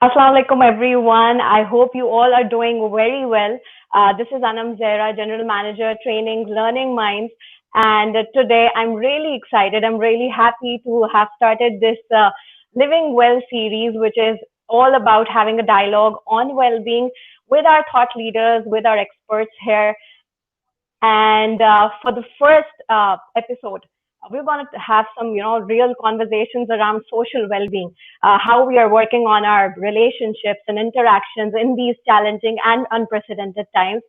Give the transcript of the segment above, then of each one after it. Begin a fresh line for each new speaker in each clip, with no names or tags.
Assalamu alaikum, everyone. I hope you all are doing very well. This is Anam Zera, General Manager, Training, Learning Minds. And today I'm really excited. I'm really happy to have started this Living Well series, which is all about having a dialogue on well-being with our thought leaders, with our experts here. And for the first episode, we're going to have some, real conversations around social well-being, how we are working on our relationships and interactions in these challenging and unprecedented times.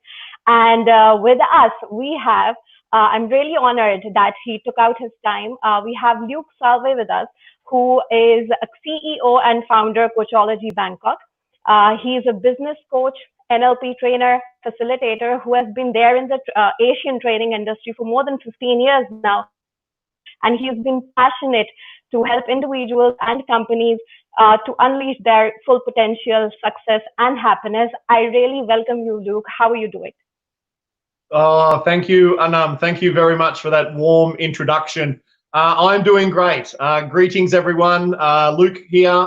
And with us, we have, I'm really honored that he took out his time. We have Luke Salve with us, who is a CEO and founder, Coachology Bangkok. He is a business coach, NLP trainer, facilitator who has been there in the Asian training industry for more than 15 years now. And he's been passionate to help individuals and companies to unleash their full potential, success, and happiness. I really welcome you, Luke. How are you doing?
Oh, thank you, Anam. Thank you very much for that warm introduction. I'm doing great. Greetings, everyone. Luke here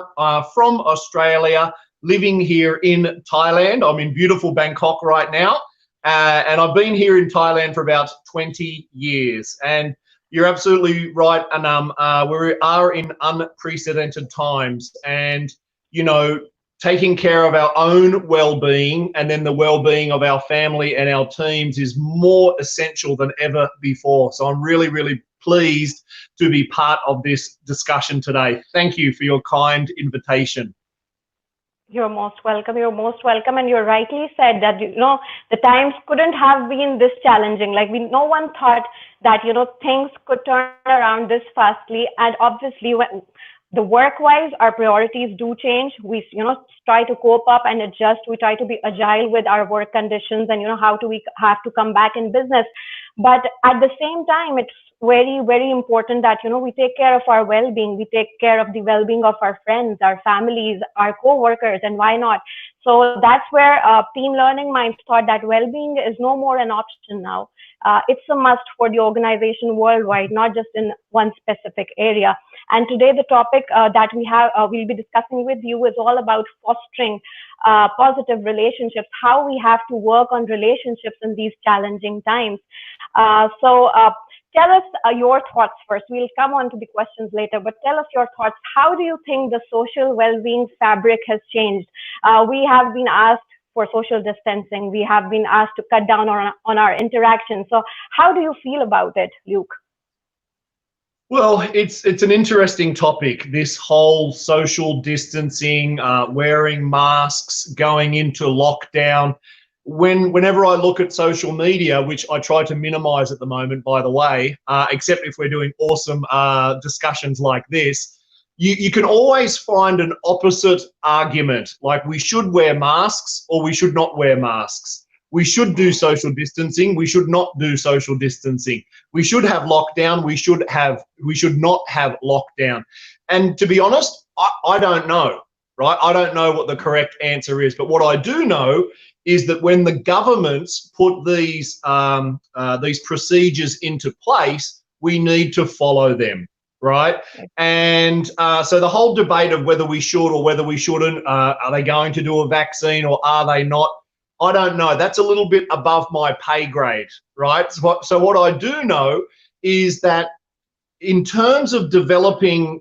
from Australia, living here in Thailand. I'm in beautiful Bangkok right now, and I've been here in Thailand for about 20 years. And you're absolutely right, Anam. We are in unprecedented times, and taking care of our own well-being and then the well-being of our family and our teams is more essential than ever before. So I'm really, really pleased to be part of this discussion today. Thank you for your kind invitation.
You're most welcome. You're most welcome. And you rightly said that, the times couldn't have been this challenging. Like no one thought that, things could turn around this fastly. And obviously, when the work-wise, our priorities do change. We, try to cope up and adjust. We try to be agile with our work conditions and, how do we have to come back in business. But at the same time, it's very, very important that, we take care of our well-being. We take care of the well-being of our friends, our families, our co-workers, and why not? So that's where Team Learning Minds thought that well-being is no more an option now. It's a must for the organization worldwide, not just in one specific area. And today the topic that we'll be discussing with you is all about fostering positive relationships, how we have to work on relationships in these challenging times. So tell us your thoughts first. We'll come on to the questions later, but tell us your thoughts. How do you think the social well-being fabric has changed? We have been asked for social distancing. We have been asked to cut down on our interactions. So how do you feel about it, Luke?
Well, it's an interesting topic, this whole social distancing, wearing masks, going into lockdown. Whenever I look at social media, which I try to minimize at the moment, by the way, except if we're doing awesome discussions like this, you can always find an opposite argument, like we should wear masks or we should not wear masks. We should do social distancing. We should not do social distancing. We should have lockdown. We should not have lockdown. And to be honest, I don't know, right? I don't know what the correct answer is. But what I do know is that when the governments put these procedures into place, we need to follow them, right? And so the whole debate of whether we should or whether we shouldn't, are they going to do a vaccine or are they not? I don't know. That's a little bit above my pay grade, right? So what I do know is that in terms of developing,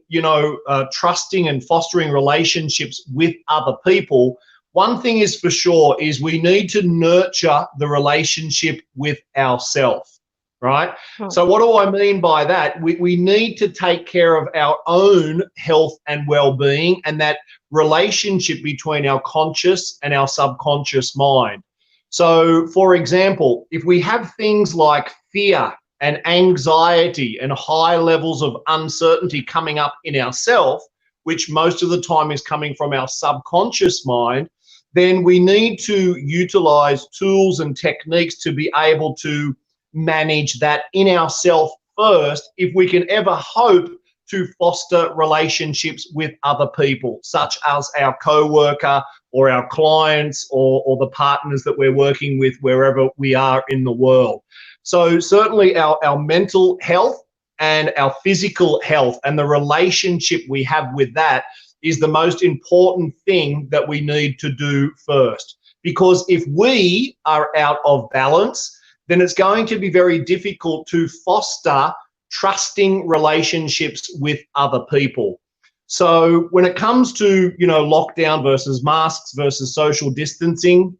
trusting and fostering relationships with other people, one thing is for sure is we need to nurture the relationship with ourselves, right? So what do I mean by that? We need to take care of our own health and well-being and that relationship between our conscious and our subconscious mind. So, for example, if we have things like fear and anxiety and high levels of uncertainty coming up in ourself, which most of the time is coming from our subconscious mind, then we need to utilize tools and techniques to be able to manage that in ourselves first if we can ever hope to foster relationships with other people, such as our co-worker or our clients or the partners that we're working with wherever we are in the world. So certainly our mental health and our physical health and the relationship we have with that is the most important thing that we need to do first. Because if we are out of balance, then it's going to be very difficult to foster trusting relationships with other people. So when it comes to, lockdown versus masks versus social distancing,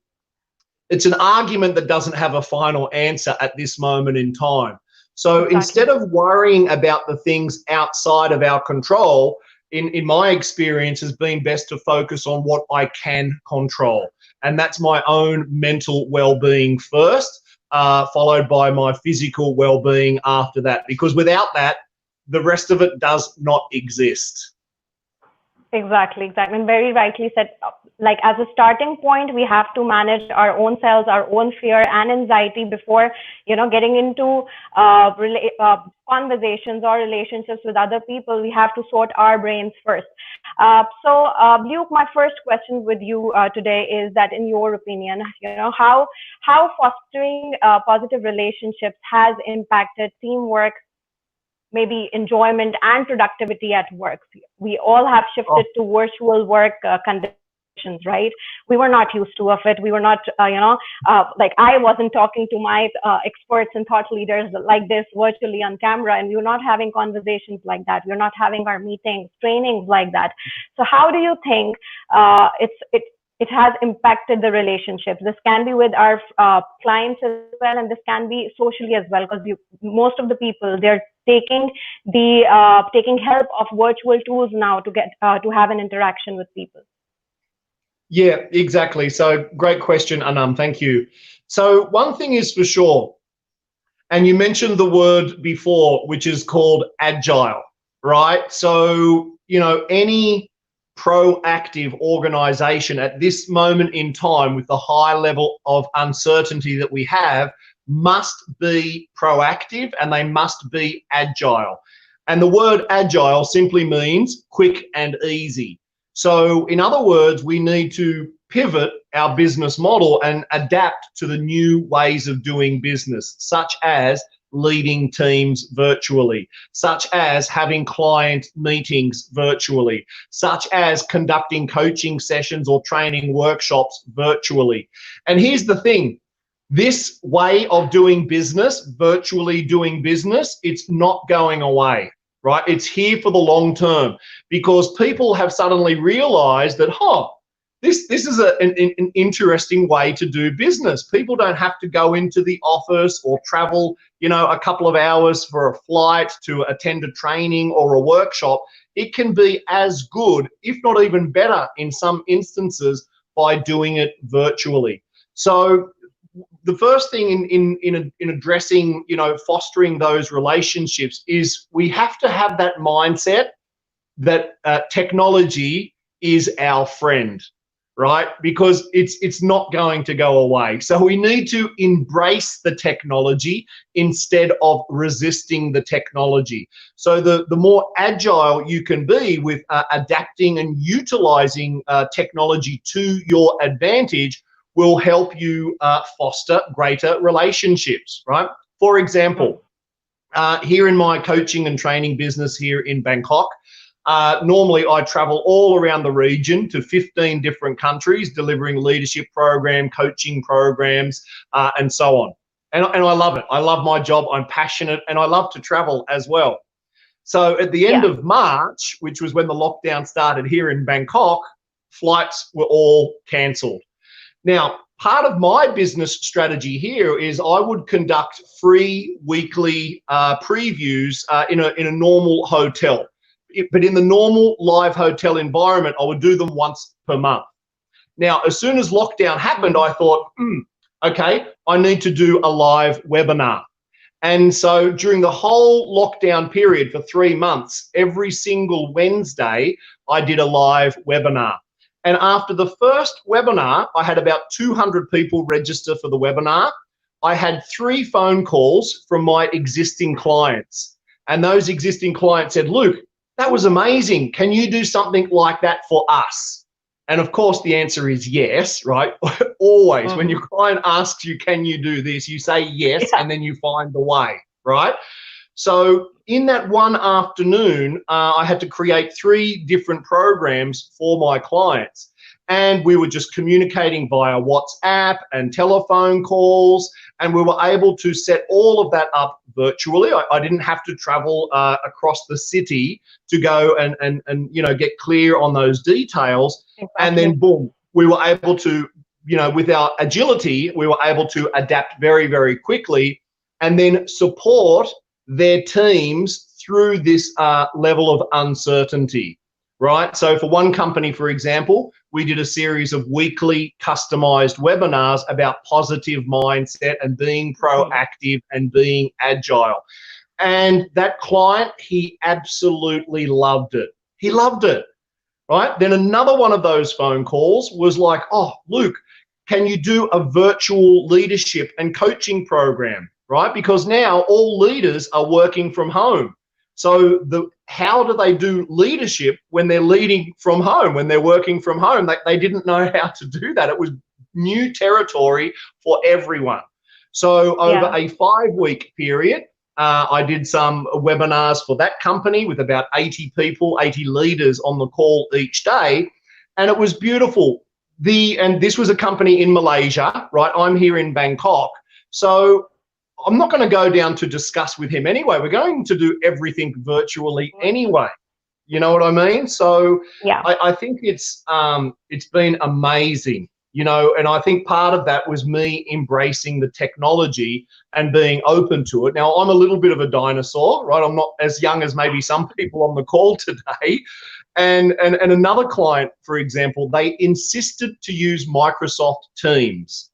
it's an argument that doesn't have a final answer at this moment in time. So
Exactly.
instead of worrying about the things outside of our control, in my experience, has been best to focus on what I can control. And that's my own mental well-being first, followed by my physical well-being after that. Because without that, the rest of it does not exist.
Exactly. And very rightly said. Like, as a starting point, we have to manage our own selves, our own fear and anxiety before, getting into conversations or relationships with other people. We have to sort our brains first. So, Luke, my first question with you today is that, in your opinion, how fostering positive relationships has impacted teamwork, maybe enjoyment and productivity at work. We all have shifted to virtual work conditions, right? We were not used to of it. We were not, like, I wasn't talking to my experts and thought leaders like this virtually on camera, and we were not having conversations like that. We were not having our meetings, trainings like that. So how do you think it has impacted the relationships? This can be with our clients as well, and this can be socially as well, because most of the people, they're taking help of virtual tools now to get to have an interaction with people.
Yeah, exactly. So great question, Anam. Thank you. So one thing is for sure, and you mentioned the word before, which is called agile, right? So, any proactive organization at this moment in time, with the high level of uncertainty that we have, must be proactive and they must be agile. And the word agile simply means quick and easy. So in other words, we need to pivot our business model and adapt to the new ways of doing business, such as leading teams virtually, such as having client meetings virtually, such as conducting coaching sessions or training workshops virtually. And here's the thing, this way of doing business, virtually doing business, it's not going away, right? It's here for the long term, because people have suddenly realized that, this is an interesting way to do business. People don't have to go into the office or travel, a couple of hours for a flight to attend a training or a workshop. It can be as good, if not even better in some instances, by doing it virtually. So the first thing in addressing, fostering those relationships is we have to have that mindset that technology is our friend, right? Because it's not going to go away. So we need to embrace the technology instead of resisting the technology. So the more agile you can be with adapting and utilizing technology to your advantage will help you foster greater relationships, right? For example, here in my coaching and training business here in Bangkok, normally I travel all around the region to 15 different countries, delivering leadership program, coaching programs, and so on. And I love it. I love my job. I'm passionate, and I love to travel as well. So at the end of March, which was when the lockdown started here in Bangkok, flights were all cancelled. Now, part of my business strategy here is I would conduct free weekly previews in a normal hotel. But in the normal live hotel environment, I would do them once per month. Now, as soon as lockdown happened, I thought, okay, I need to do a live webinar. And so during the whole lockdown period for 3 months, every single Wednesday, I did a live webinar. And after the first webinar, I had about 200 people register for the webinar. I had 3 phone calls from my existing clients. And those existing clients said, Luke, that was amazing. Can you do something like that for us? And of course, the answer is yes, right? Always. When your client asks you, can you do this? You say yes, and then you find the way, right? So in that one afternoon, I had to create 3 different programs for my clients. And we were just communicating via WhatsApp and telephone calls, and we were able to set all of that up virtually. I didn't have to travel across the city to go and get clear on those details.
Exactly.
And then boom, we were able to, with our agility, we were able to adapt very, very quickly and then support their teams through this level of uncertainty, right? So for one company, for example, we did a series of weekly customized webinars about positive mindset and being proactive and being agile. And that client, he absolutely loved it. He loved it, right? Then another one of those phone calls was like, oh, Luke, can you do a virtual leadership and coaching program, right? Because now all leaders are working from home. So how do they do leadership when they're leading from home, when they're working from home? They didn't know how to do that. It was new territory for everyone. So over a 5-week period, I did some webinars for that company with about 80 people, 80 leaders on the call each day. And it was beautiful. And this was a company in Malaysia, right? I'm here in Bangkok. So I'm not going to go down to discuss with him anyway. We're going to do everything virtually anyway. You know what I mean? So I think it's been amazing, and I think part of that was me embracing the technology and being open to it. Now, I'm a little bit of a dinosaur, right? I'm not as young as maybe some people on the call today. And another client, for example, they insisted to use Microsoft Teams.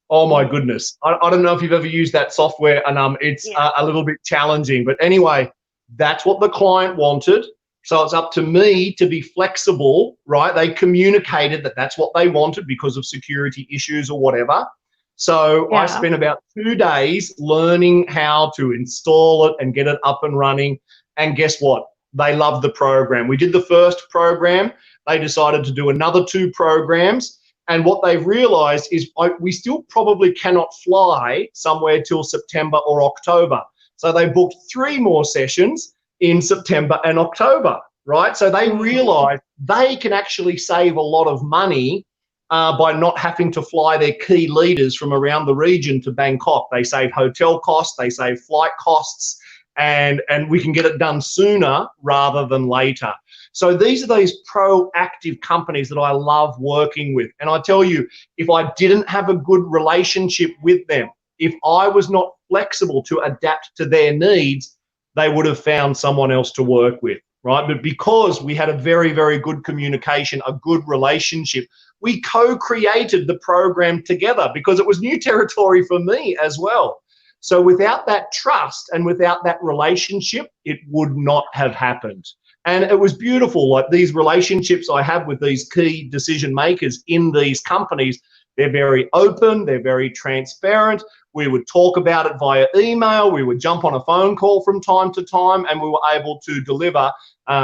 Oh my goodness. I don't know if you've ever used that software, and it's a little bit challenging. But anyway, that's what the client wanted. So it's up to me to be flexible, right? They communicated that that's what they wanted because of security issues or whatever. So I spent about 2 days learning how to install it and get it up and running. And guess what? They loved the program. We did the first program. They decided to do another 2 programs. And what they've realized is we still probably cannot fly somewhere till September or October. So they booked 3 more sessions in September and October, right? So they realize they can actually save a lot of money by not having to fly their key leaders from around the region to Bangkok. They save hotel costs, they save flight costs, and we can get it done sooner rather than later. So these are these proactive companies that I love working with. And I tell you, if I didn't have a good relationship with them, if I was not flexible to adapt to their needs, they would have found someone else to work with, right? But because we had a very, very good communication, a good relationship, we co-created the program together because it was new territory for me as well. So without that trust and without that relationship, it would not have happened. And it was beautiful. Like these relationships I have with these key decision makers in these companies, they're very open, they're very transparent. We would talk about it via email. We would jump on a phone call from time to time, and we were able to deliver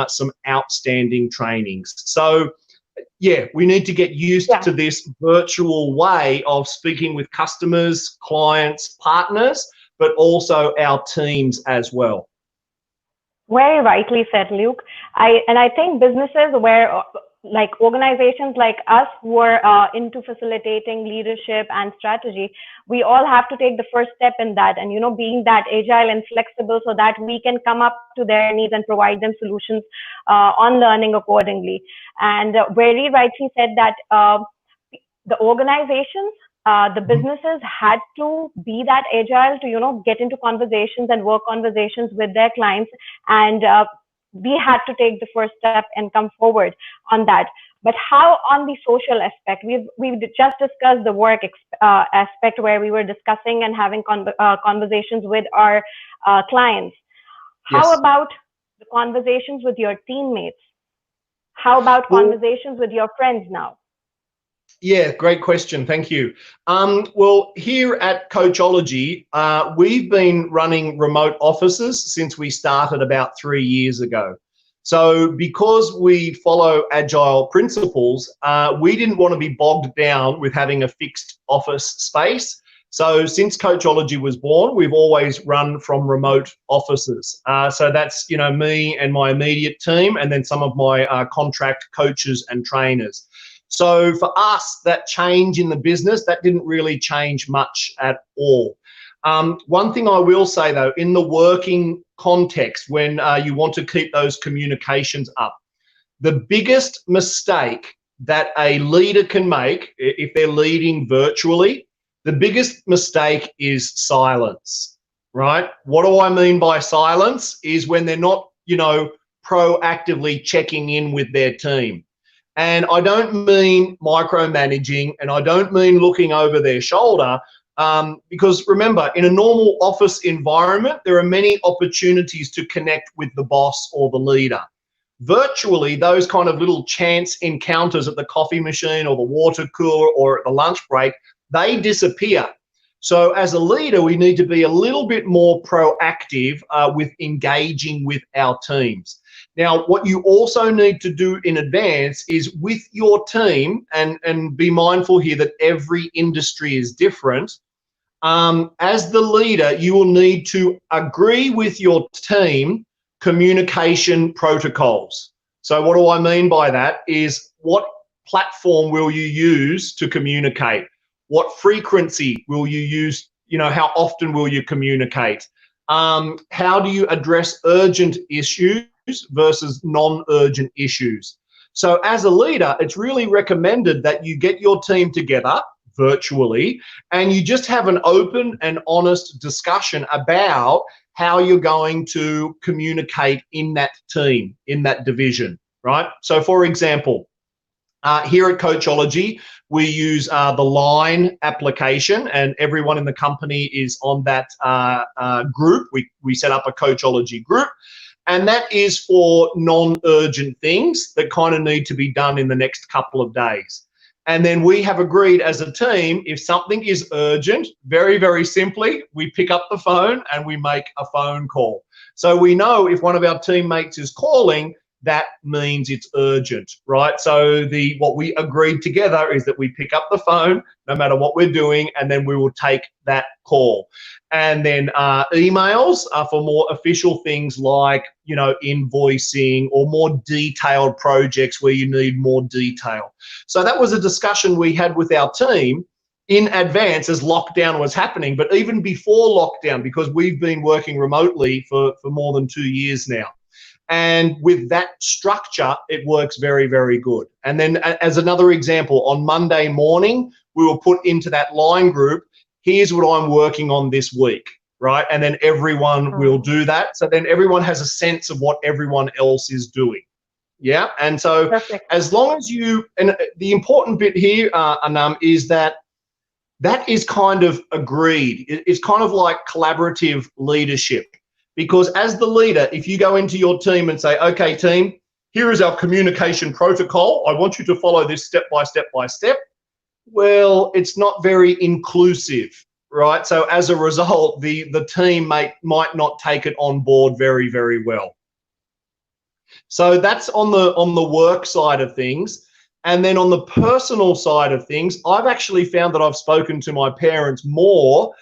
some outstanding trainings. So yeah, we need to get used to this virtual way of speaking with customers, clients, partners, but also our teams as well.
Very rightly said, Luke. I think businesses where like organizations like us who are into facilitating leadership and strategy, we all have to take the first step in that, and being that agile and flexible so that we can come up to their needs and provide them solutions on learning accordingly. And very rightly said that the organizations, the businesses had to be that agile to get into conversations and work conversations with their clients, and we had to take the first step and come forward on that. But how on the social aspect? We've just discussed the work aspect where we were discussing and having conversations with our clients. How about the conversations with your teammates? How about conversations with your friends now?
Yeah, great question. Thank you. Well, here at Coachology, we've been running remote offices since we started about 3 years ago. So because we follow agile principles, we didn't want to be bogged down with having a fixed office space. So since Coachology was born, we've always run from remote offices. So that's, me and my immediate team, and then some of my contract coaches and trainers. So for us, that change in the business, that didn't really change much at all. One thing I will say, though, in the working context, when you want to keep those communications up, the biggest mistake that a leader can make if they're leading virtually, the biggest mistake is silence, right? What do I mean by silence is when they're not, proactively checking in with their team. And I don't mean micromanaging, and I don't mean looking over their shoulder, because remember, in a normal office environment, there are many opportunities to connect with the boss or the leader. Virtually, those kind of little chance encounters at the coffee machine or the water cooler or at the lunch break, they disappear. So as a leader, we need to be a little bit more proactive with engaging with our teams. Now, what you also need to do in advance is with your team, and be mindful here that every industry is different. As the leader, you will need to agree with your team communication protocols. So what do I mean by that is, what platform will you use to communicate? What frequency will you use? How often will you communicate? How do you address urgent issues versus non-urgent issues? So as a leader, it's really recommended that you get your team together virtually and you just have an open and honest discussion about how you're going to communicate in that team, in that division, right? So for example, here at Coachology, we use the Line application, and everyone in the company is on that group. We set up a Coachology group, and that is for non-urgent things that kind of need to be done in the next couple of days. And then we have agreed as a team, if something is urgent, very, very simply, we pick up the phone and we make a phone call. So we know if one of our teammates is calling, that means it's urgent, right? So what we agreed together is that we pick up the phone no matter what we're doing, and then we will take that call. And then emails are for more official things like, invoicing or more detailed projects where you need more detail. So that was a discussion we had with our team in advance as lockdown was happening, but even before lockdown, because we've been working remotely for more than 2 years now. And with that structure, it works very, very good. And then as another example, on Monday morning, we will put into that Line group, here's what I'm working on this week, right? And then everyone will do that. So then everyone has a sense of what everyone else is doing. Yeah. And so
Perfect.
as long as and the important bit here, Anam, is that is kind of agreed. It's kind of like collaborative leadership. Because as the leader, if you go into your team and say, okay, team, here is our communication protocol. I want you to follow this step by step by step. Well, it's not very inclusive, right? So as a result, the team might not take it on board very, very well. So that's on the work side of things. And then on the personal side of things, I've actually found that I've spoken to my parents more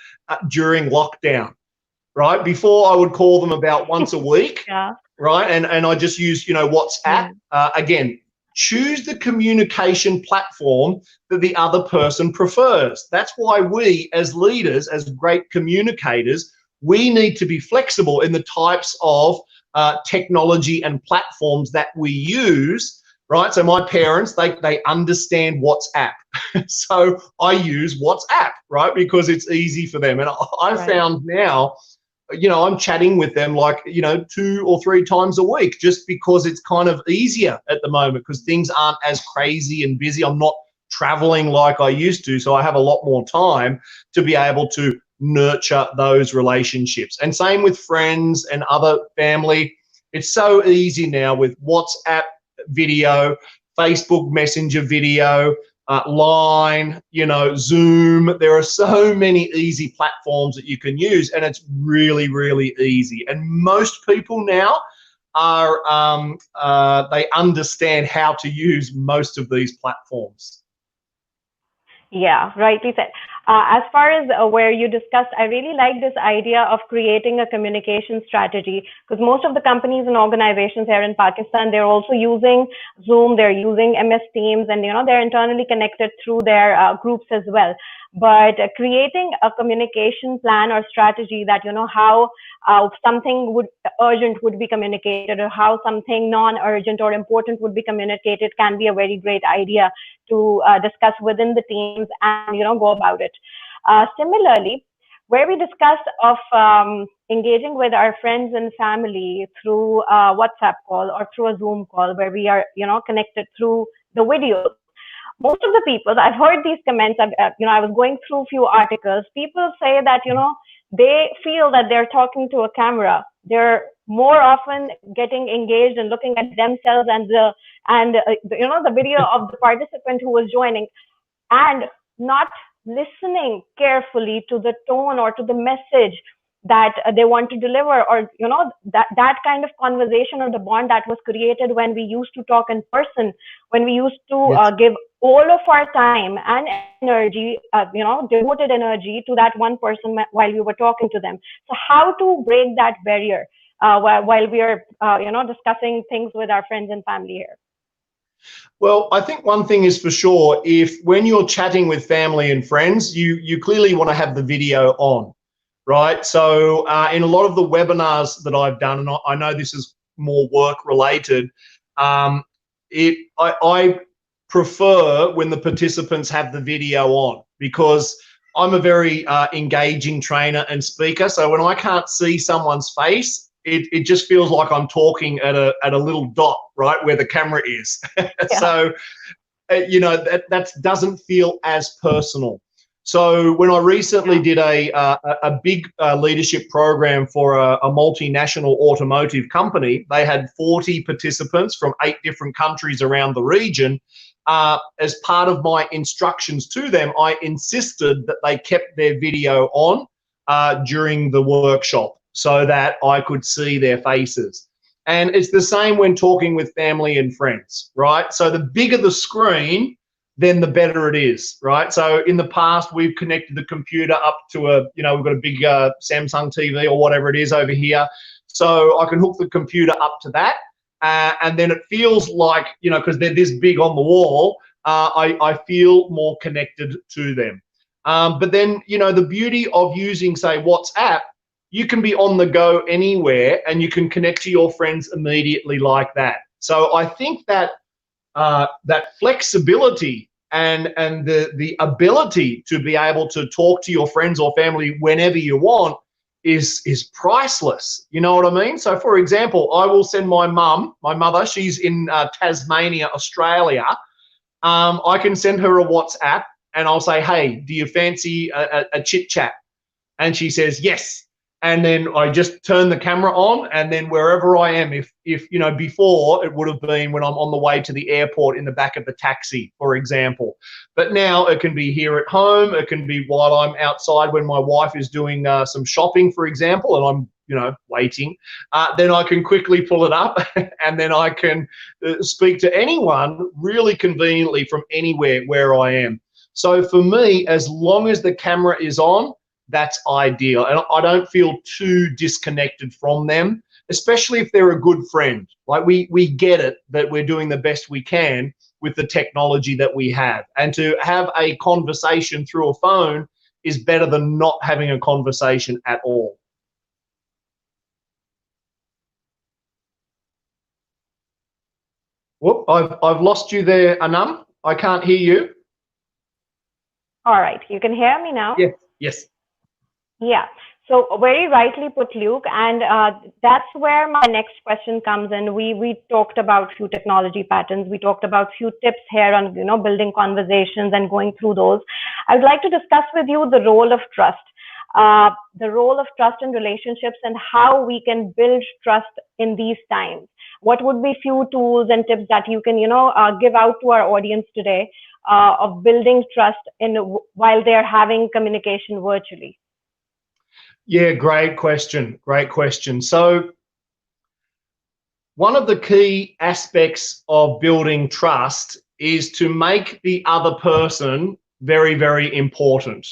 during lockdown. Right? Before I would call them about once a week,
Yeah.
right? And I just use, WhatsApp. Again, choose the communication platform that the other person prefers. That's why we as leaders, as great communicators, we need to be flexible in the types of technology and platforms that we use, right? So my parents, they understand WhatsApp. So I use WhatsApp, right? Because it's easy for them. And I found now, I'm chatting with them like, 2 or 3 times a week, just because it's kind of easier at the moment because things aren't as crazy and busy. I'm not traveling like I used to, so I have a lot more time to be able to nurture those relationships. And same with friends and other family. It's so easy now with WhatsApp video, Facebook Messenger video, Line, Zoom. There are so many easy platforms that you can use, and it's really, really easy. And most people now are they understand how to use most of these platforms.
Yeah, rightly said. As far as where you discussed, I really like this idea of creating a communication strategy, because most of the companies and organizations here in Pakistan, they're also using Zoom, they're using MS Teams, and they're internally connected through their groups as well. But creating a communication plan or strategy that how something urgent would be communicated, or how something non-urgent or important would be communicated, can be a very great idea to discuss within the teams and go about it. Similarly, where we discussed of engaging with our friends and family through a WhatsApp call or through a Zoom call, where we are connected through the videos. Most of the people, I've heard these comments. I was going through a few articles. People say that they feel that they're talking to a camera. They're more often getting engaged and looking at themselves and the video of the participant who was joining, and not listening carefully to the tone or to the message that they want to deliver, or that kind of conversation or the bond that was created when we used to talk in person, when we used to
Yes.
give all of our time and energy, devoted energy to that one person while we were talking to them. So how to break that barrier while we are discussing things with our friends and family here?
Well, I think one thing is for sure, if when you're chatting with family and friends, you clearly want to have the video on, right? So in a lot of the webinars that I've done, and I know this is more work related, I prefer when the participants have the video on, because I'm a very engaging trainer and speaker. So when I can't see someone's face, it just feels like I'm talking at a little dot, right, where the camera is. Yeah. So, that doesn't feel as personal. So when I recently did a big leadership program for a multinational automotive company, they had 40 participants from 8 different countries around the region. As part of my instructions to them, I insisted that they kept their video on during the workshop, so that I could see their faces. And it's the same when talking with family and friends, right? So the bigger the screen, then the better it is, right? So in the past, we've connected the computer up to we've got a big Samsung TV or whatever it is over here. So I can hook the computer up to that. And then it feels like, because they're this big on the wall, I feel more connected to them. But then, the beauty of using, say, WhatsApp, you can be on the go anywhere and you can connect to your friends immediately like that. So I think that that flexibility and the ability to be able to talk to your friends or family whenever you want is priceless. You know what I mean? So for example, I will send my mother, she's in Tasmania, Australia. I can send her a WhatsApp and I'll say, hey, do you fancy a chit chat? And she says, yes. And then I just turn the camera on, and then wherever I am, if before it would have been when I'm on the way to the airport in the back of the taxi, for example. But now it can be here at home. It can be while I'm outside when my wife is doing some shopping, for example, and I'm waiting. Then I can quickly pull it up and then I can speak to anyone really conveniently from anywhere where I am. So for me, as long as the camera is on, that's ideal. And I don't feel too disconnected from them, especially if they're a good friend. Like we get it that we're doing the best we can with the technology that we have. And to have a conversation through a phone is better than not having a conversation at all. Whoop, I've lost you there, Anam. I can't hear you.
All right, you can hear me now?
Yes.
Yeah, so very rightly put, Luke, and that's where my next question comes in. We talked about few technology patterns. We talked about few tips here on building conversations and going through those. I would like to discuss with you the role of trust. The role of trust in relationships and how we can build trust in these times. What would be few tools and tips that you can give out to our audience today of building trust while they're having communication virtually?
Yeah, great question. So one of the key aspects of building trust is to make the other person very, very important.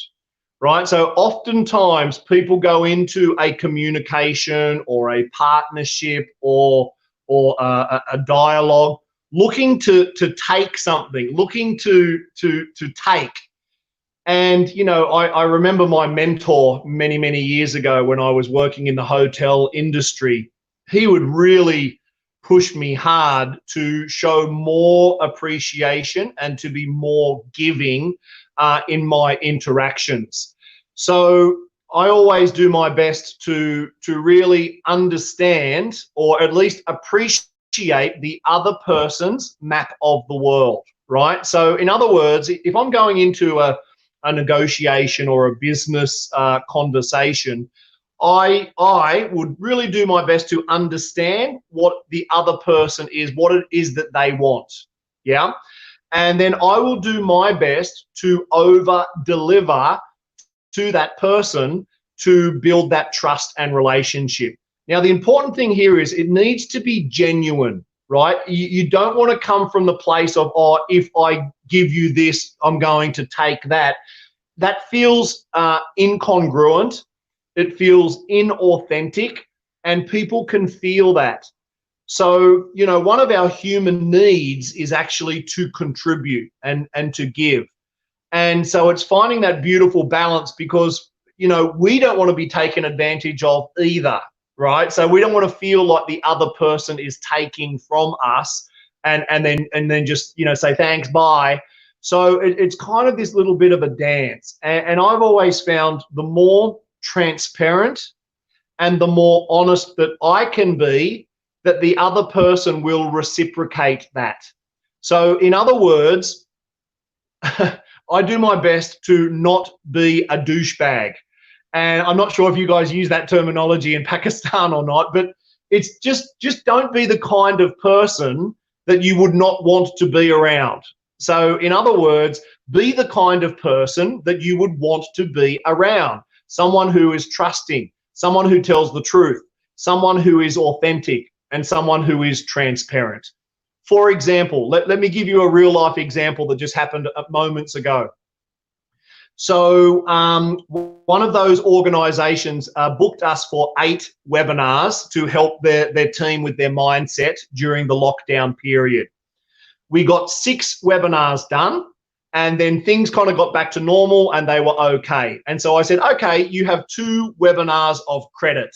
right? So oftentimes people go into a communication or a partnership or a dialogue looking to take something, looking to take. And, you know, I remember my mentor many, many years ago when I was working in the hotel industry. He would really push me hard to show more appreciation and to be more giving in my interactions. So I always do my best to really understand or at least appreciate the other person's map of the world, right? So in other words, if I'm going into a negotiation or a business conversation, I would really do my best to understand what the other person is, what it is that they want. Yeah. And then I will do my best to over deliver to that person to build that trust and relationship. Now, the important thing here is it needs to be genuine, right? You don't want to come from the place of, oh, if I give you this, I'm going to take that. That feels incongruent. It feels inauthentic, and people can feel that. So, you know, one of our human needs is actually to contribute and to give. And so it's finding that beautiful balance because, you know, we don't want to be taken advantage of either, right? So we don't want to feel like the other person is taking from us and then just, you know, say thanks, bye. So it's kind of this little bit of a dance. And I've always found the more transparent and the more honest that I can be, that the other person will reciprocate that. So in other words, I do my best to not be a douchebag. And I'm not sure if you guys use that terminology in Pakistan or not, but it's just don't be the kind of person that you would not want to be around. So in other words, be the kind of person that you would want to be around. Someone who is trusting, someone who tells the truth, someone who is authentic, and someone who is transparent. For example, let me give you a real life example that just happened moments ago. So one of those organizations booked us for 8 webinars to help their team with their mindset during the lockdown period. We got 6 webinars done, and then things kind of got back to normal and they were okay. And so I said, okay, you have 2 webinars of credit.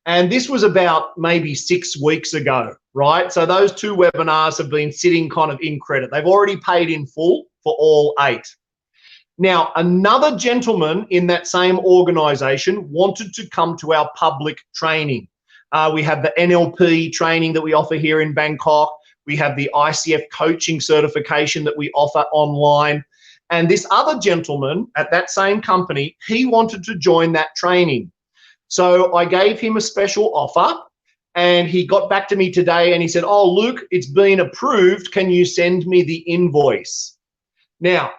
And this was about maybe 6 weeks ago, right? So those 2 webinars have been sitting kind of in credit. They've already paid in full for all 8. Now, another gentleman in that same organization wanted to come to our public training. We have the NLP training that we offer here in Bangkok. We have the ICF coaching certification that we offer online. And this other gentleman at that same company, he wanted to join that training. So I gave him a special offer, and he got back to me today and he said, oh, Luke, it's been approved. Can you send me the invoice? Now,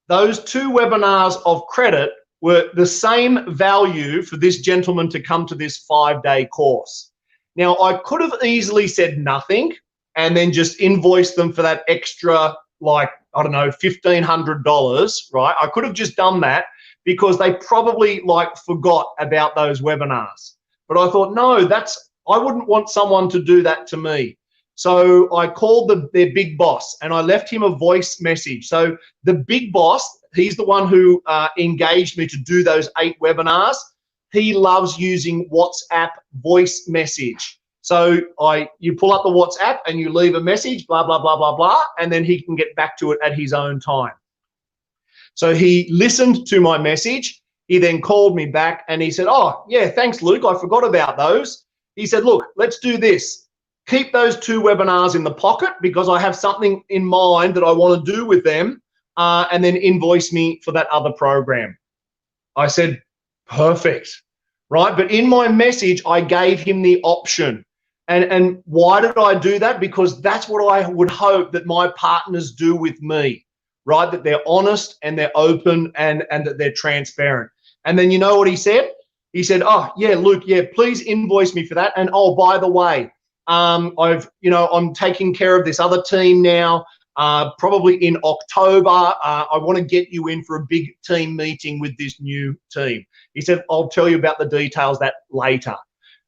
those 2 webinars of credit were the same value for this gentleman to come to this 5-day course. Now, I could have easily said nothing and then just invoiced them for that extra, like, I don't know, $1,500, right? I could have just done that because they probably like forgot about those webinars. But I thought, no, I wouldn't want someone to do that to me. So I called their big boss and I left him a voice message. So the big boss, he's the one who engaged me to do those 8 webinars. He loves using WhatsApp voice message. So you pull up the WhatsApp and you leave a message, blah, blah, blah, blah, blah, and then he can get back to it at his own time. So he listened to my message. He then called me back and he said, oh, yeah, thanks, Luke. I forgot about those. He said, look, let's do this. Keep those 2 webinars in the pocket because I have something in mind that I want to do with them, and then invoice me for that other program. I said, perfect, right? But in my message, I gave him the option. And why did I do that? Because that's what I would hope that my partners do with me, right? That they're honest and they're open and that they're transparent. And then you know what he said? He said, oh, yeah, Luke, yeah, please invoice me for that. And oh, by the way, I'm taking care of this other team now. probably in October. I want to get you in for a big team meeting with this new team. He said, I'll tell you about the details that later.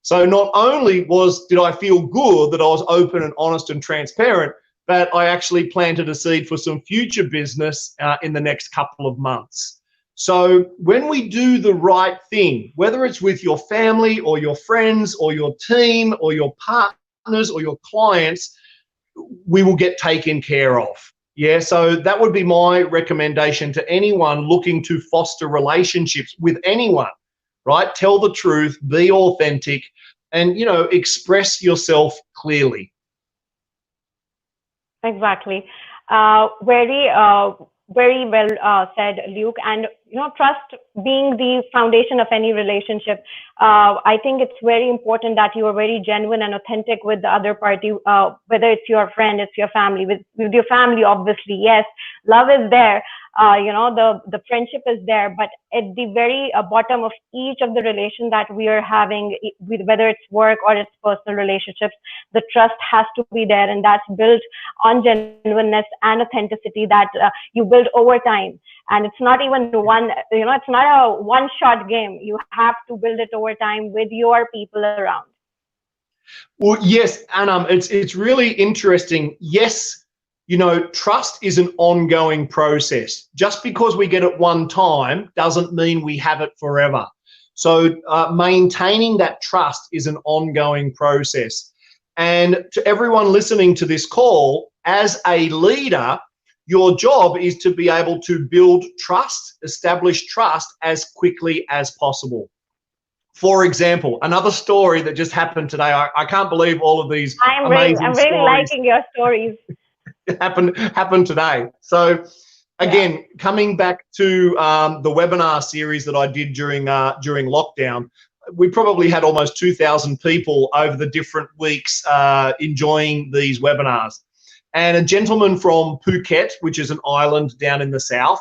So not only did I feel good that I was open and honest and transparent, but I actually planted a seed for some future business in the next couple of months. So when we do the right thing, whether it's with your family or your friends or your team or your partners or your clients, we will get taken care of. Yeah, so that would be my recommendation to anyone looking to foster relationships with anyone, right? Tell the truth, be authentic, and, express yourself clearly.
Exactly. Very well said, Luke. And trust being the foundation of any relationship. I think it's very important that you are very genuine and authentic with the other party, whether it's your friend, it's your family. With your family, obviously, yes, love is there. The friendship is there, but at the very bottom of each of the relation that we are having, whether it's work or it's personal relationships, the trust has to be there, and that's built on genuineness and authenticity that you build over time. And it's not even it's not a one-shot game. You have to build it over time with your people around.
Well, yes, and it's really interesting. Yes, trust is an ongoing process. Just because we get it one time doesn't mean we have it forever. So maintaining that trust is an ongoing process. And to everyone listening to this call, as a leader, your job is to be able to build trust, establish trust as quickly as possible. For example, another story that just happened today. I can't believe all of these amazing
I'm really
stories
liking your stories.
happened today. So again, coming back to the webinar series that I did during lockdown, we probably had almost 2,000 people over the different weeks enjoying these webinars. And a gentleman from Phuket, which is an island down in the south,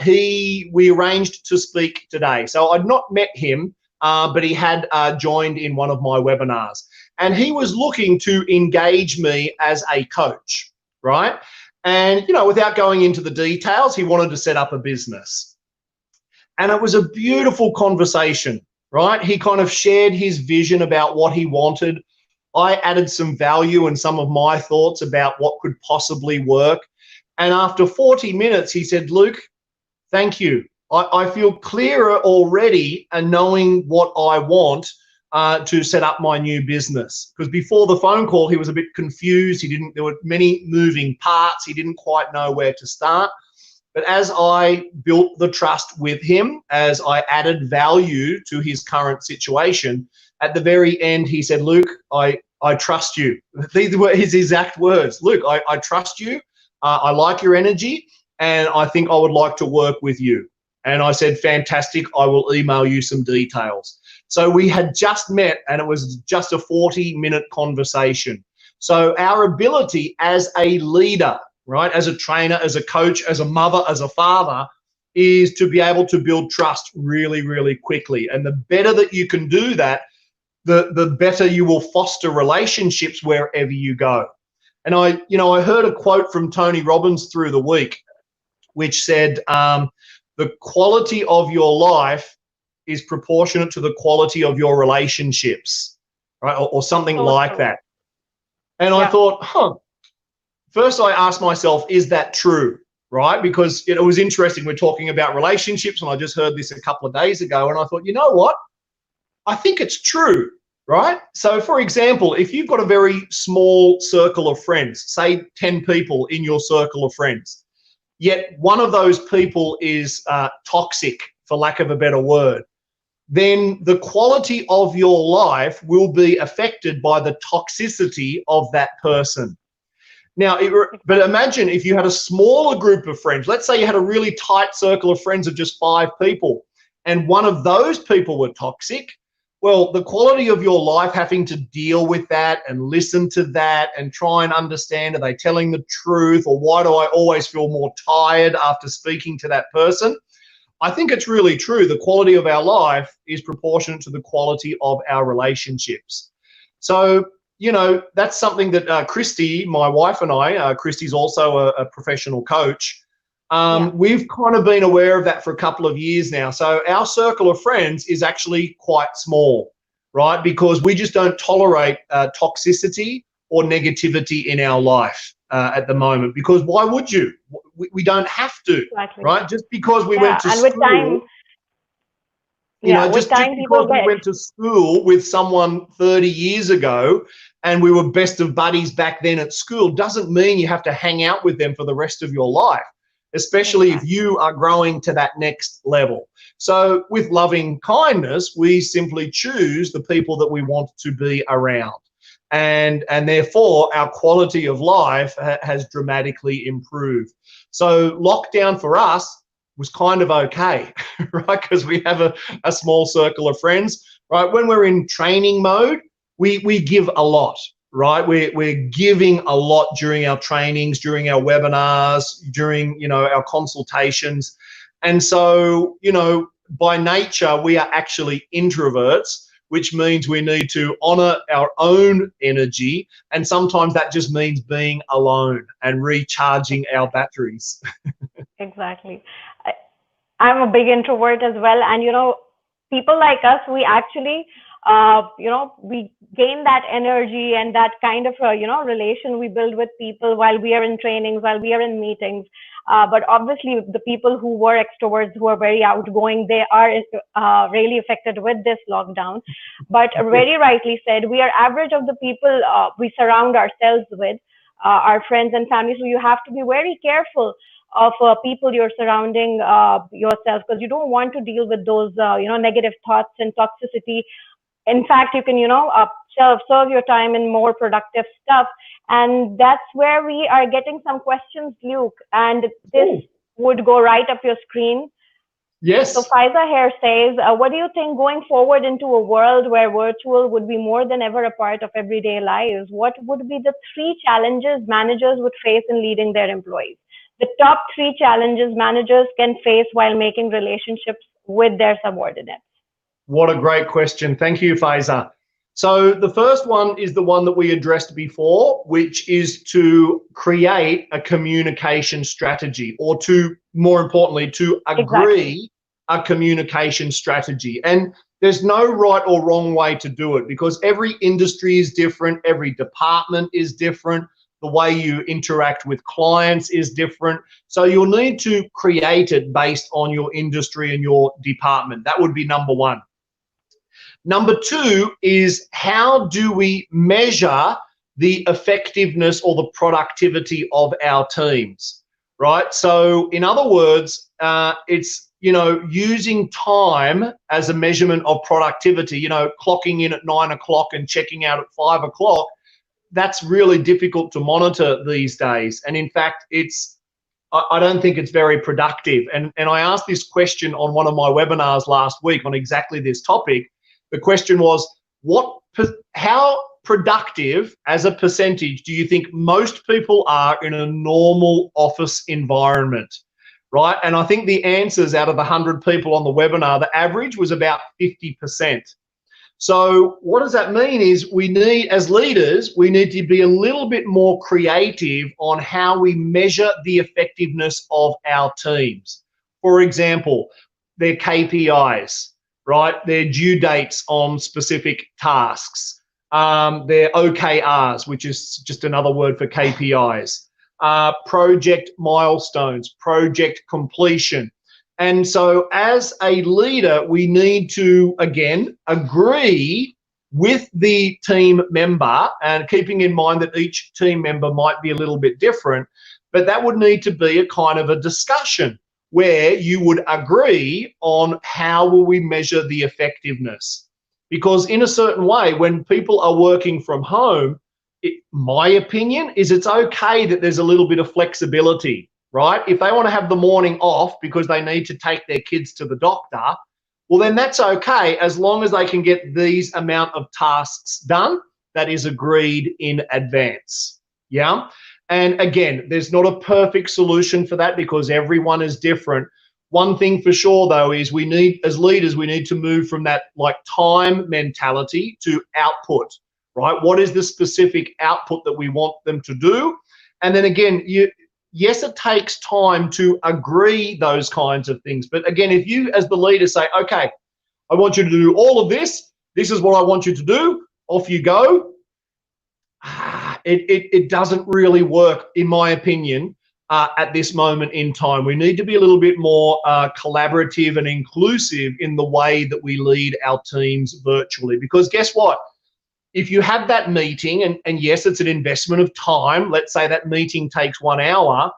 we arranged to speak today. So I'd not met him, but he had joined in one of my webinars. And he was looking to engage me as a coach, right? And, without going into the details, he wanted to set up a business. And it was a beautiful conversation, right? He kind of shared his vision about what he wanted. I added some value and some of my thoughts about what could possibly work. And after 40 minutes, he said, Luke, thank you. I feel clearer already and knowing what I want to set up my new business. Because before the phone call, he was a bit confused. There were many moving parts. He didn't quite know where to start. But as I built the trust with him, as I added value to his current situation, at the very end, he said, Luke, I trust you. These were his exact words. Luke, I trust you. I like your energy, and I think I would like to work with you. And I said, fantastic. I will email you some details. So we had just met, and it was just a 40-minute conversation. So our ability as a leader, right, as a trainer, as a coach, as a mother, as a father, is to be able to build trust really, really quickly. And the better that you can do that, the better you will foster relationships wherever you go. And I heard a quote from Tony Robbins through the week, which said, the quality of your life is proportionate to the quality of your relationships, right? Or something like that. And I thought, first I asked myself, is that true, right? Because it was interesting. We're talking about relationships, and I just heard this a couple of days ago, and I thought, you know what? I think it's true, right? So for example, if you've got a very small circle of friends, say 10 people in your circle of friends, yet one of those people is toxic, for lack of a better word, then the quality of your life will be affected by the toxicity of that person. Now, but imagine if you had a smaller group of friends. Let's say you had a really tight circle of friends of just 5 people, and one of those people were toxic. Well, the quality of your life having to deal with that and listen to that and try and understand, are they telling the truth, or why do I always feel more tired after speaking to that person? I think it's really true. The quality of our life is proportionate to the quality of our relationships. So that's something that Christy, my wife, and I, Christy's also a professional coach.
Yeah,
We've kind of been aware of that for a couple of years now. So our circle of friends is actually quite small, right? Because we just don't tolerate toxicity or negativity in our life at the moment. Because why would you? We don't have to,
exactly.
right? Just because we
Yeah,
went to
and with time,
school,
yeah, with
just
time
because
people
we
get
went to school with someone 30 years ago and we were best of buddies back then at school doesn't mean you have to hang out with them for the rest of your life, especially if
exactly.
you are growing to that next level. So with loving kindness, we simply choose the people that we want to be around. And therefore, our quality of life has dramatically improved. So lockdown for us was kind of okay, right? Because we have a small circle of friends, right? When we're in training mode, we give a lot, right? We're giving a lot during our trainings, during our webinars, during, our consultations. And so, by nature, we are actually introverts, which means we need to honor our own energy. And sometimes that just means being alone and recharging our batteries.
Exactly. I, I'm a big introvert as well, and people like us, we actually, we gain that energy and that kind of, relation we build with people while we are in trainings, while we are in meetings. But obviously, the people who were extroverts, who are very outgoing, they are really affected with this lockdown. But very rightly said, we are average of the people we surround ourselves with, our friends and family. So you have to be very careful of people you're surrounding yourself, because you don't want to deal with those negative thoughts and toxicity. In fact, you can serve your time in more productive stuff. And that's where we are getting some questions, Luke, and this
Oh,
would go right up your screen. So
yes.
Faiza here says, what do you think going forward into a world where virtual would be more than ever a part of everyday lives? What would be the three challenges managers would face in leading their employees? The top three challenges managers can face while making relationships with their subordinates.
What a great question. Thank you, Faiza. So the first one is the one that we addressed before, which is to create a communication strategy, or to, more importantly, to
Exactly.
agree a communication strategy. And there's no right or wrong way to do it, because every industry is different, every department is different, the way you interact with clients is different. So you'll need to create it based on your industry and your department. That would be number one. Number two is, how do we measure the effectiveness or the productivity of our teams, right? So in other words, it's, using time as a measurement of productivity, clocking in at 9 o'clock and checking out at 5 o'clock. That's really difficult to monitor these days. And in fact, I don't think it's very productive. And I asked this question on one of my webinars last week on exactly this topic. The question was, how productive as a percentage do you think most people are in a normal office environment, right? And I think the answers out of the 100 people on the webinar, the average was about 50%. So what does that mean is, we need, as leaders, we need to be a little bit more creative on how we measure the effectiveness of our teams. For example, their KPIs, right? Their due dates on specific tasks, their OKRs, which is just another word for KPIs, project milestones, project completion. And so as a leader, we need to, again, agree with the team member, and keeping in mind that each team member might be a little bit different, but that would need to be a kind of a discussion where you would agree on how will we measure the effectiveness. Because in a certain way, when people are working from home, my opinion is it's okay that there's a little bit of flexibility, right? If they want to have the morning off because they need to take their kids to the doctor, well, then that's okay, as long as they can get these amount of tasks done that is agreed in advance. Yeah. And again, there's not a perfect solution for that, because everyone is different. One thing for sure, though, is we need, as leaders, we need to move from that like time mentality to output, right? What is the specific output that we want them to do? And then again, yes, it takes time to agree those kinds of things. But again, if you as the leader say, okay, I want you to do all of this, this is what I want you to do, off you go, it doesn't really work, in my opinion, at this moment in time. We need to be a little bit more collaborative and inclusive in the way that we lead our teams virtually. Because guess what? If you have that meeting, and yes, it's an investment of time. Let's say that meeting takes 1 hour.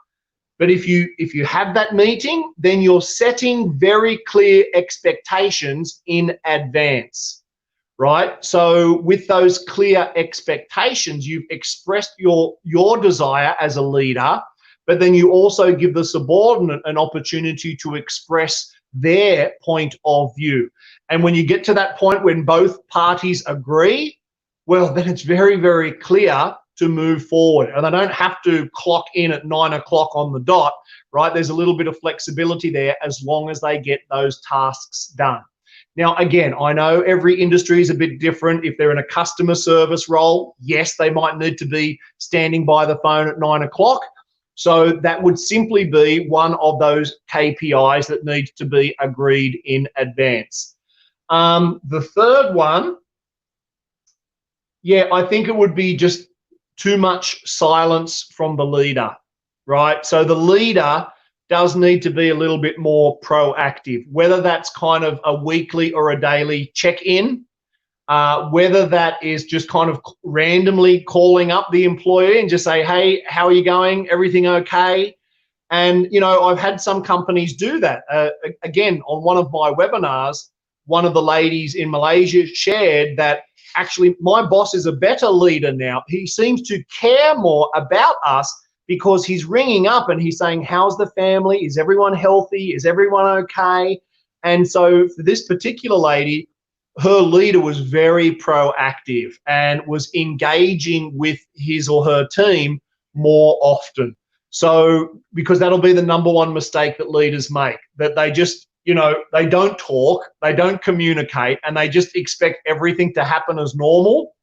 But if you have that meeting, then you're setting very clear expectations in advance, right? So with those clear expectations, you've expressed your desire as a leader, but then you also give the subordinate an opportunity to express their point of view. And when you get to that point when both parties agree, well, then it's very, very clear to move forward. And they don't have to clock in at 9 o'clock on the dot, right? There's a little bit of flexibility there as long as they get those tasks done. Now, again, I know every industry is a bit different. If they're in a customer service role, yes, they might need to be standing by the phone at 9 o'clock. So that would simply be one of those KPIs that needs to be agreed in advance. The third one, yeah, I think it would be just too much silence from the leader, right? So the leader does need to be a little bit more proactive, whether that's kind of a weekly or a daily check-in, whether that is just kind of randomly calling up the employee and just say, hey, how are you going? Everything okay? And, you know, I've had some companies do that. Again, on one of my webinars, one of the ladies in Malaysia shared that actually my boss is a better leader now. He seems to care more about us because he's ringing up and he's saying, how's the family? Is everyone healthy? Is everyone okay? And so for this particular lady, her leader was very proactive and was engaging with his or her team more often. So, because that'll be the number one mistake that leaders make, that they just, you know, they don't talk, they don't communicate, and they just expect everything to happen as normal.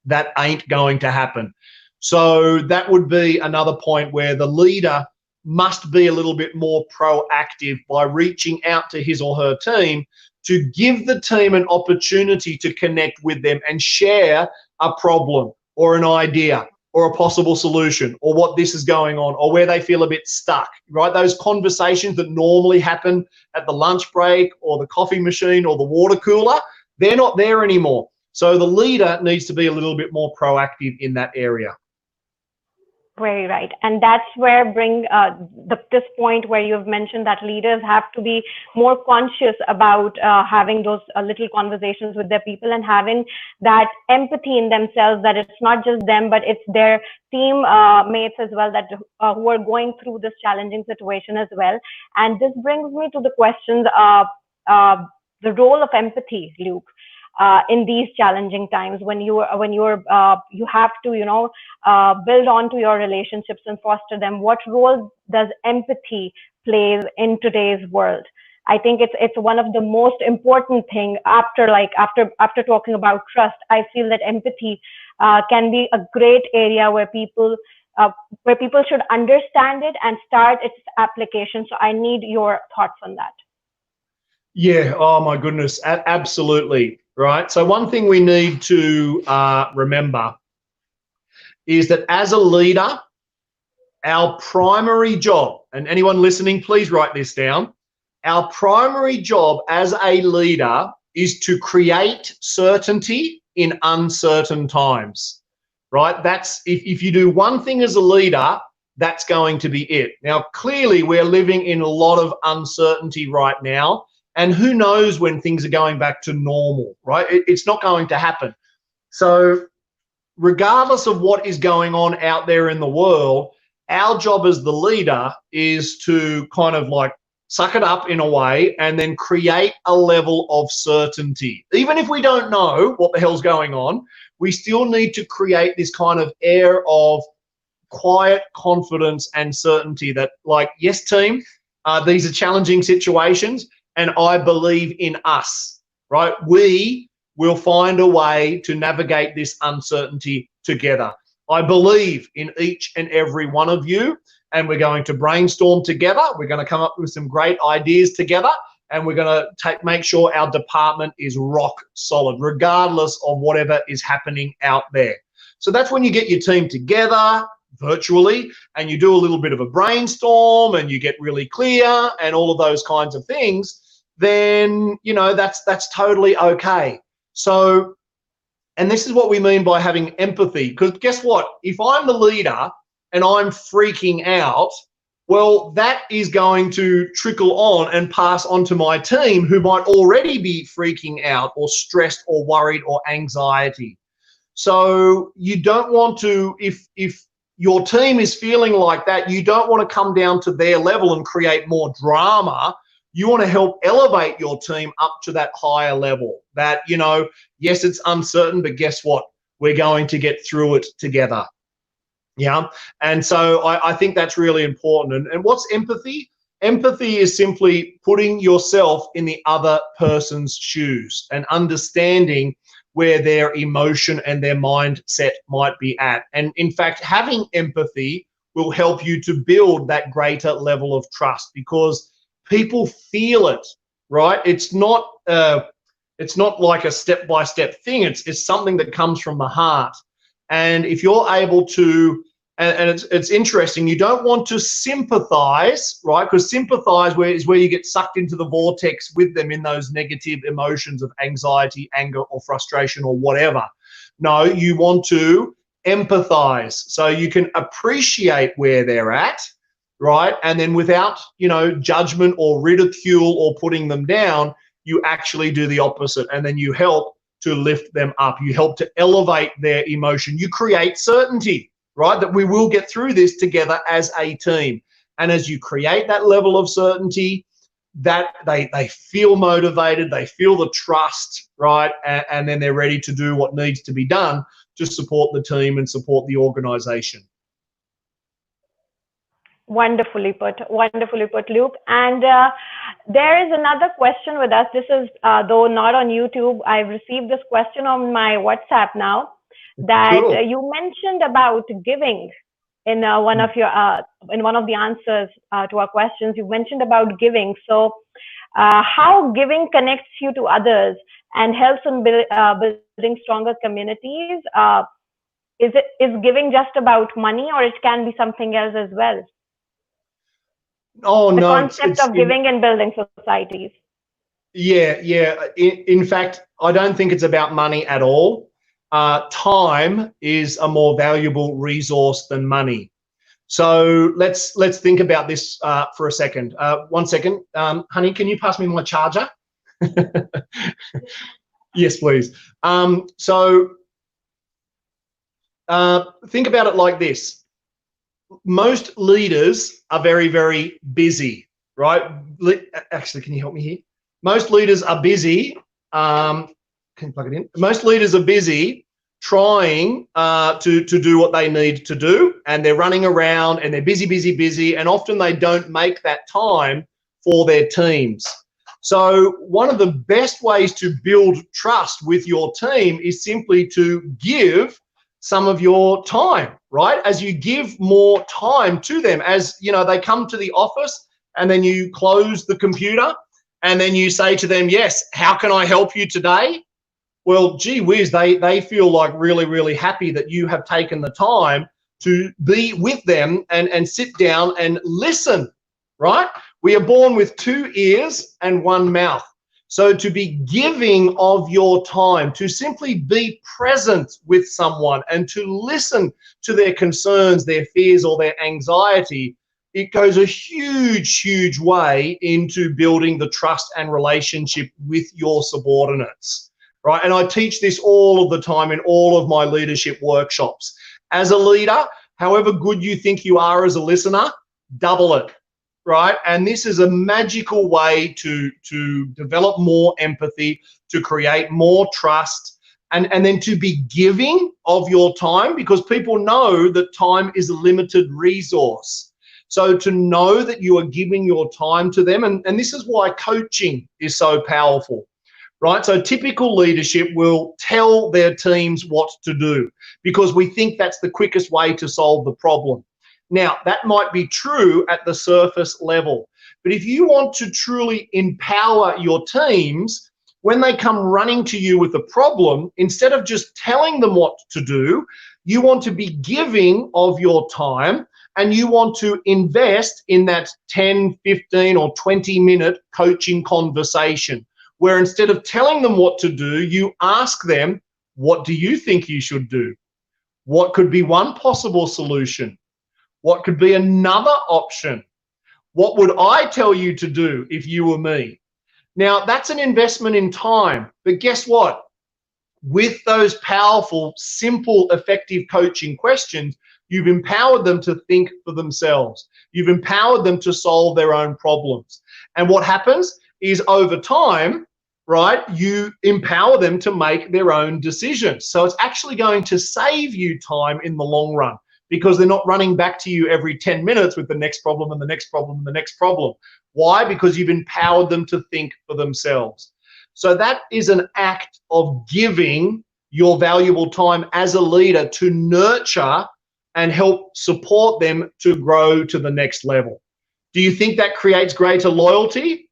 That ain't going to happen. So that would be another point where the leader must be a little bit more proactive by reaching out to his or her team to give the team an opportunity to connect with them and share a problem or an idea or a possible solution or what this is going on or where they feel a bit stuck, right? Those conversations that normally happen at the lunch break or the coffee machine or the water cooler, they're not there anymore. So the leader needs to be a little bit more proactive in that area.
Very right. And that's where this point where you've mentioned that leaders have to be more conscious about having those little conversations with their people and having that empathy in themselves, that it's not just them, but it's their team mates as well that who are going through this challenging situation as well. And this brings me to the questions of the role of empathy, Luke. In these challenging times when you have to build onto your relationships and foster them, what role does empathy play in today's world? I think it's one of the most important thing after talking about trust. I feel that empathy can be a great area where people should understand it and start its application. So I need your thoughts on that.
Yeah, oh my goodness, absolutely. Right. So one thing we need to remember is that as a leader, our primary job, and anyone listening, please write this down. Our primary job as a leader is to create certainty in uncertain times, right? That's if you do one thing as a leader, that's going to be it. Now, clearly, we're living in a lot of uncertainty right now. And who knows when things are going back to normal, right? It's not going to happen. So regardless of what is going on out there in the world, our job as the leader is to kind of like suck it up in a way and then create a level of certainty. Even if we don't know what the hell's going on, we still need to create this kind of air of quiet confidence and certainty that, like, yes, team, these are challenging situations, and I believe in us, right? We we'll find a way to navigate this uncertainty together. I believe in each and every one of you, and we're going to brainstorm together. We're going to come up with some great ideas together, and we're going to make sure our department is rock solid, regardless of whatever is happening out there. So that's when you get your team together virtually, and you do a little bit of a brainstorm, and you get really clear, and all of those kinds of things. Then that's totally okay. So, and this is what we mean by having empathy, because guess what? If I'm the leader and I'm freaking out, well, that is going to trickle on and pass on to my team, who might already be freaking out or stressed or worried or anxiety. So you don't want to, if your team is feeling like that, you don't want to come down to their level and create more drama. You want to help elevate your team up to that higher level that, yes, it's uncertain, but guess what? We're going to get through it together. Yeah. And so I think that's really important. And what's empathy? Empathy is simply putting yourself in the other person's shoes and understanding where their emotion and their mindset might be at. And in fact, having empathy will help you to build that greater level of trust, because people feel it, right? It's not like a step-by-step thing. It's something that comes from the heart. And if you're able to, and it's interesting, you don't want to sympathize, right? Because sympathize is where you get sucked into the vortex with them in those negative emotions of anxiety, anger, or frustration, or whatever. No, you want to empathize so you can appreciate where they're at, right? And then without, judgment or ridicule or putting them down, you actually do the opposite, and then you help to lift them up. You help to elevate their emotion. You create certainty, right? That we will get through this together as a team. And as you create that level of certainty, that they feel motivated, they feel the trust, right? And then they're ready to do what needs to be done to support the team and support the organization.
Wonderfully put, Luke. And there is another question with us. This is, though not on YouTube, I've received this question on my WhatsApp now, that
Cool.
you mentioned about giving in one of the answers to our questions. You mentioned about giving. So how giving connects you to others and helps in building stronger communities? Is giving just about money, or it can be something else as well?
Oh,
The
no.
concept of giving and building societies.
Yeah. In fact, I don't think it's about money at all. Time is a more valuable resource than money. So let's think about this for a second. 1 second. Honey, can you pass me my charger? Yes, please. So think about it like this. Most leaders are very, very busy, right? Actually, can you help me here? Most leaders are busy. Can you plug it in? Most leaders are busy trying to do what they need to do, and they're running around and they're busy, and often they don't make that time for their teams. So one of the best ways to build trust with your team is simply to give some of your time, right? As you give more time to them, as they come to the office, and then you close the computer and then you say to them, yes, how can I help you today? Well, gee whiz, they feel like really, really happy that you have taken the time to be with them and sit down and listen, right? We are born with 2 ears and 1 mouth. So to be giving of your time, to simply be present with someone and to listen to their concerns, their fears, or their anxiety, it goes a huge, huge way into building the trust and relationship with your subordinates, right? And I teach this all of the time in all of my leadership workshops. As a leader, however good you think you are as a listener, double it. Right? And this is a magical way to develop more empathy, to create more trust, and then to be giving of your time, because people know that time is a limited resource. So to know that you are giving your time to them, and this is why coaching is so powerful, right? So typical leadership will tell their teams what to do because we think that's the quickest way to solve the problem. Now, that might be true at the surface level, but if you want to truly empower your teams, when they come running to you with a problem, instead of just telling them what to do, you want to be giving of your time, and you want to invest in that 10, 15 or 20-minute coaching conversation where instead of telling them what to do, you ask them, what do you think you should do? What could be one possible solution? What could be another option? What would I tell you to do if you were me? Now, that's an investment in time, but guess what? With those powerful, simple, effective coaching questions, you've empowered them to think for themselves. You've empowered them to solve their own problems. And what happens is over time, right, you empower them to make their own decisions. So it's actually going to save you time in the long run because they're not running back to you every 10 minutes with the next problem and the next problem and the next problem. Why? Because you've empowered them to think for themselves. So that is an act of giving your valuable time as a leader to nurture and help support them to grow to the next level. Do you think that creates greater loyalty?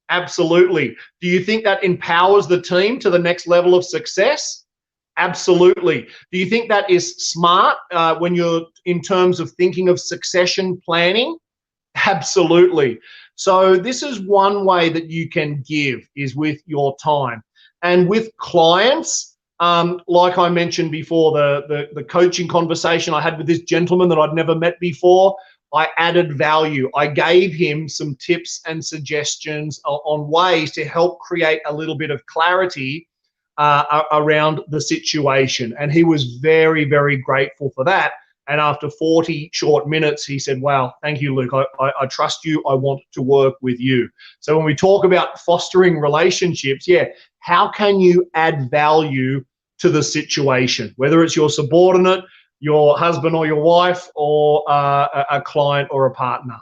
Absolutely. Do you think that empowers the team to the next level of success? Absolutely. Do you think that is smart when you're in terms of thinking of succession planning? Absolutely. So this is one way that you can give, is with your time. And with clients, like I mentioned before, the coaching conversation I had with this gentleman that I'd never met before, I added value. I gave him some tips and suggestions on ways to help create a little bit of clarity around the situation. And he was very, very grateful for that. And after 40 short minutes, he said, wow, thank you, Luke. I trust you. I want to work with you. So when we talk about fostering relationships, yeah, how can you add value to the situation, whether it's your subordinate, your husband or your wife, or a client or a partner?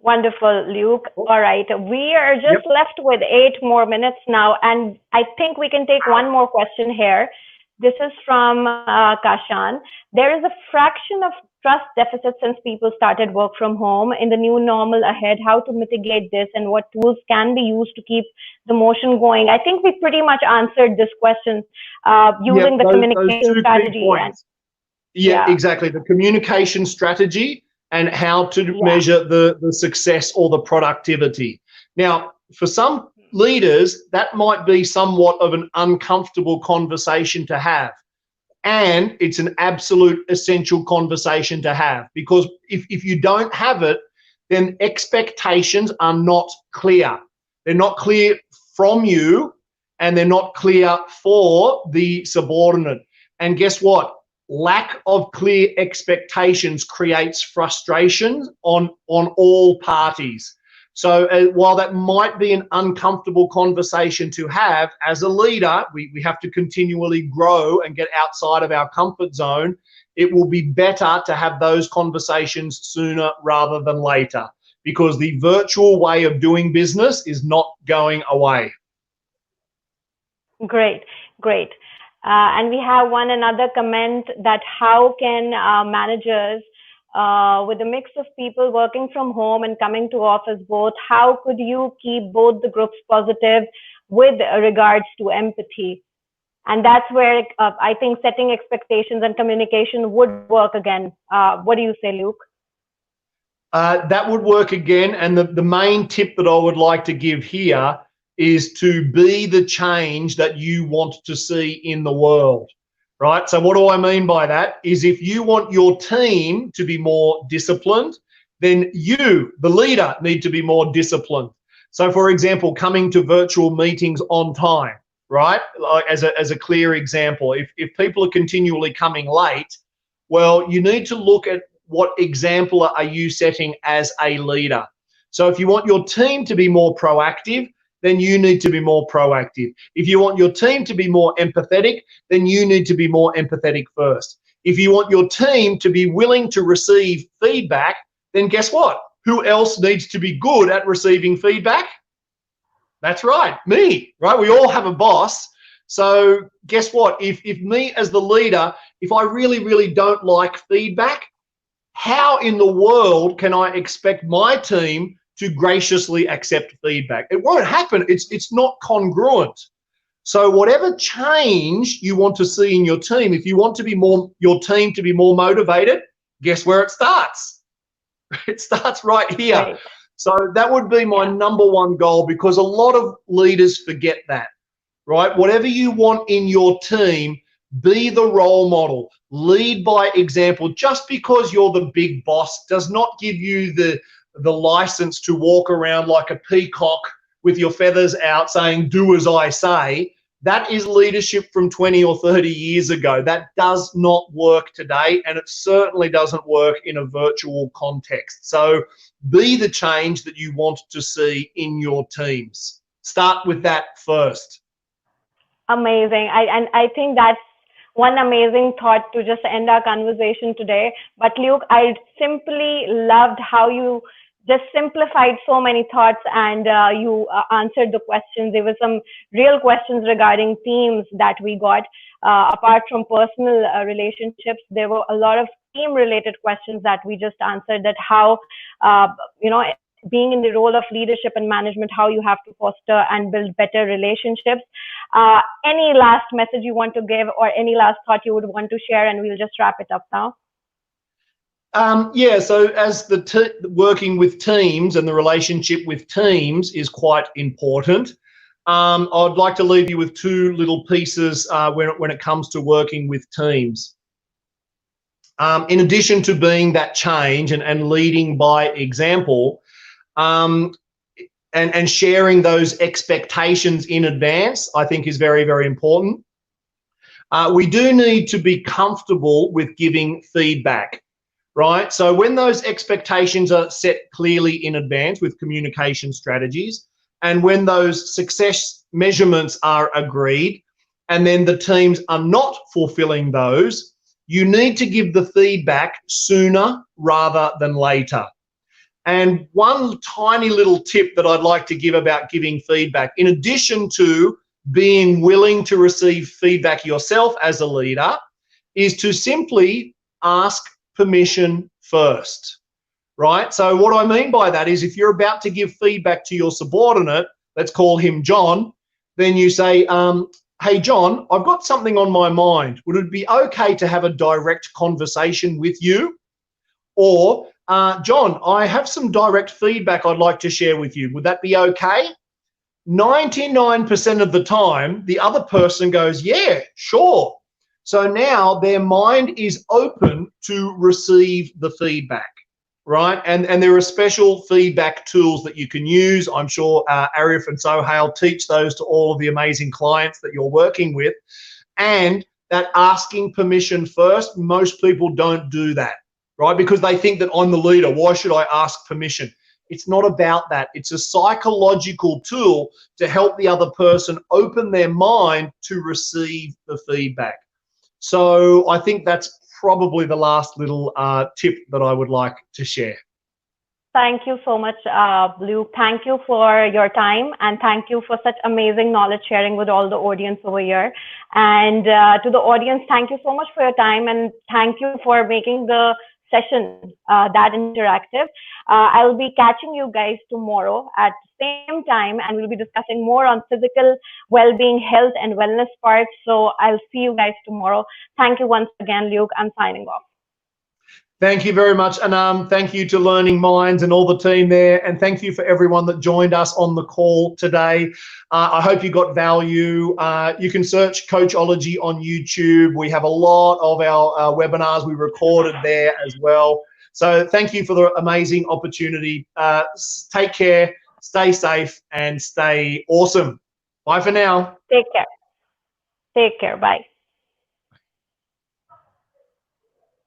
Wonderful, Luke. All right. We are just left with 8 more minutes now, and I think we can take one more question here. This is from Kashan. There is a fraction of trust deficit since people started work from home. In the new normal ahead, how to mitigate this and what tools can be used to keep the motion going? I think we pretty much answered this question using the communication strategy.
Yeah, exactly. The communication strategy and how to measure the success or the productivity. Now, for some leaders, that might be somewhat of an uncomfortable conversation to have. And it's an absolute essential conversation to have, because if you don't have it, then expectations are not clear. They're not clear from you, and they're not clear for the subordinate. And guess what? Lack of clear expectations creates frustration on all parties. So while that might be an uncomfortable conversation to have, as a leader, we have to continually grow and get outside of our comfort zone. It will be better to have those conversations sooner rather than later, because the virtual way of doing business is not going away.
Great, great. And we have another comment that how can managers with a mix of people working from home and coming to office both, how could you keep both the groups positive with regards to empathy? And that's where I think setting expectations and communication would work again. What do you say, Luke?
That would work again. And the main tip that I would like to give here is to be the change that you want to see in the world, right? So what do I mean by that? Is if you want your team to be more disciplined, then you, the leader, need to be more disciplined. So for example, coming to virtual meetings on time, right? Like as a clear example, if people are continually coming late, well, you need to look at what example are you setting as a leader. So if you want your team to be more proactive, then you need to be more proactive. If you want your team to be more empathetic, then you need to be more empathetic first. If you want your team to be willing to receive feedback, then guess what? who else needs to be good at receiving feedback? That's right, me, right? We all have a boss. So guess what? If me as the leader, if I really, really don't like feedback, how in the world can I expect my team to graciously accept feedback? It won't happen. It's not congruent. So whatever change you want to see in your team, if you want to be your team to be more motivated, guess where it starts? It starts right here.
Right.
So that would be my number one goal, because a lot of leaders forget that, right? Whatever you want in your team, be the role model. Lead by example. Just because you're the big boss does not give you the license to walk around like a peacock with your feathers out saying, do as I say. That is leadership from 20 or 30 years ago. That does not work today, and it certainly doesn't work in a virtual context. So be the change that you want to see in your teams. Start with that first.
Amazing. I think that's one amazing thought to just end our conversation today. But Luke, I simply loved how you just simplified so many thoughts, and you answered the questions. There were some real questions regarding teams that we got. Apart from personal relationships, there were a lot of team related questions that we just answered, that how, you know, being in the role of leadership and management, how you have to foster and build better relationships. Any last message you want to give, or any last thought you would want to share, and we'll just wrap it up now.
Yeah, so as working with teams and the relationship with teams is quite important. I'd like to leave you with two little pieces when it comes to working with teams. In addition to being that change and leading by example, and sharing those expectations in advance, I think is very, very important. We do need to be comfortable with giving feedback, right? So when those expectations are set clearly in advance with communication strategies, and when those success measurements are agreed, and then the teams are not fulfilling those, you need to give the feedback sooner rather than later. And one tiny little tip that I'd like to give about giving feedback, in addition to being willing to receive feedback yourself as a leader, is to simply ask permission first, right? So what I mean by that is, if you're about to give feedback to your subordinate, let's call him John, then you say, hey, John, I've got something on my mind. Would it be okay to have a direct conversation with you? Or, John, I have some direct feedback I'd like to share with you. Would that be okay? 99% of the time, the other person goes, yeah, sure. So now their mind is open to receive the feedback, right? And there are special feedback tools that you can use. I'm sure Arif and Sohail teach those to all of the amazing clients that you're working with. And that asking permission first, most people don't do that, right? Because they think that I'm the leader. Why should I ask permission? It's not about that. It's a psychological tool to help the other person open their mind to receive the feedback. So I think that's probably the last little tip that I would like to share.
Thank you so much, Luke. Thank you for your time, and thank you for such amazing knowledge sharing with all the audience over here. And to the audience, thank you so much for your time, and thank you for making the session that interactive. I'll be catching you guys tomorrow at the same time, and we'll be discussing more on physical well-being, health, and wellness parts. So I'll see you guys tomorrow. Thank you once again, Luke. I'm signing off.
Thank you very much, and thank you to Learning Minds and all the team there, and thank you for everyone that joined us on the call today. I hope you got value. You can search Coachology on YouTube. We have a lot of our webinars we recorded there as well. So thank you for the amazing opportunity. Take care, stay safe, and stay awesome. Bye for now.
Take care. Take care. Bye.